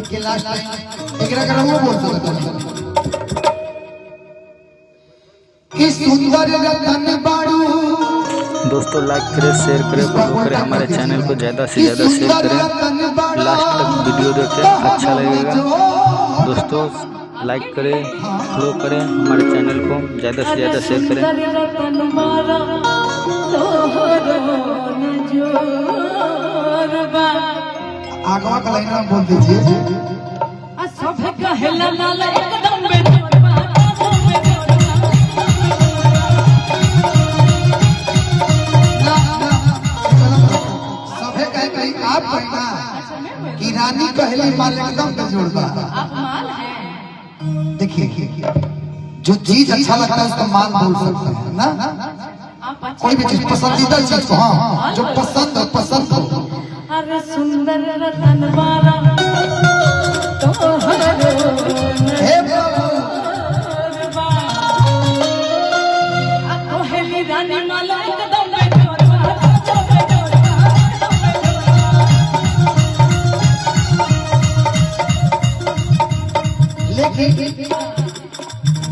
के last time एकरा कर वो बोल सकता कि सुंदर रतन बाड़ू। दोस्तों लाइक करें, शेयर करें, फॉलो करें, हमारे चैनल को ज़्यादा से ज़्यादा शेयर करें, लास्ट तक वीडियो देखें, अच्छा लगेगा। दोस्तों लाइक करें, फॉलो करें, हमारे चैनल को ज़्यादा से ज़्यादा शेयर करें। आगवा का लाइन बोल दीजिए। आप कहना कि रानी कहली माल एकदम बेजोड़बा। देखिए जो चीज अच्छा लगता है उसको माल बोल सकते हैं ना। कोई भी चीज पसंदीदा चीज को हाँ जो पसंद हो। अरे सुंदर रतन बारा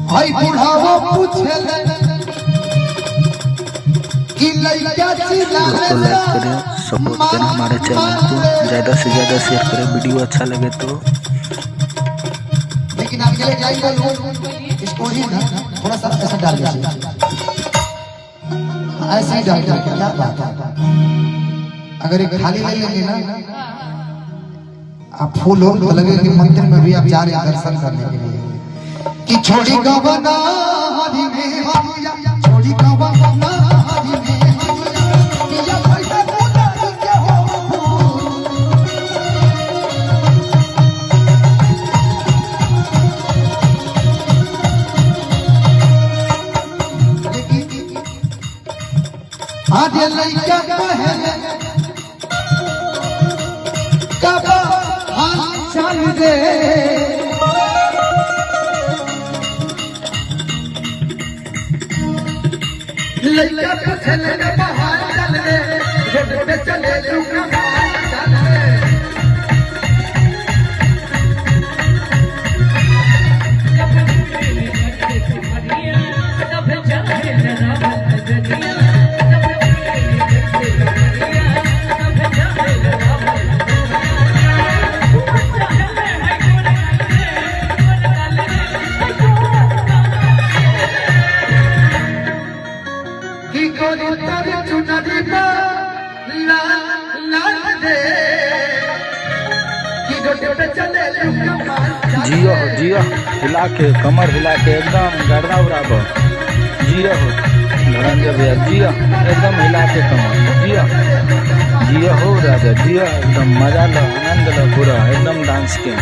भाई बुढ़ावा पूछले कि लइका चिल्लाले। दोस्तों लाइक करें, सपोर्ट करें हमारे चैनल को, ज़्यादा से ज़्यादा शेयर करें, वीडियो अच्छा लगे तो। लेकिन आप चले जाइए इसको ही ना थोड़ा सा ऐसा डाल दीजिए, ऐसे ही डाल दीजिए। क्या बात है, अगर एक खाली ले लेंगे ना आप फूल हो तो लगे कि मंदिर में भी आप जा रहे हैं दर्शन करने के लिए। कि छोड़ी गवना हरि में हरिया, छोड़ी गवना हरि में हरिया, या पैसा मुदारी के हो आज लइका कहले कब हाथ चल दे। लइका पूछले न बाहर चल रे, रोड पे चले तू कहां चल रे। जियो हो जियो, हिला के कमर हिला के एकदम गर्दा उड़ाबो। जियो हो धनंजय भैया, जियो एकदम हिला के कमर, जियो जियो हो राजा, जियो एकदम मजा लो, आनंद लो पूरा एकदम डांस के।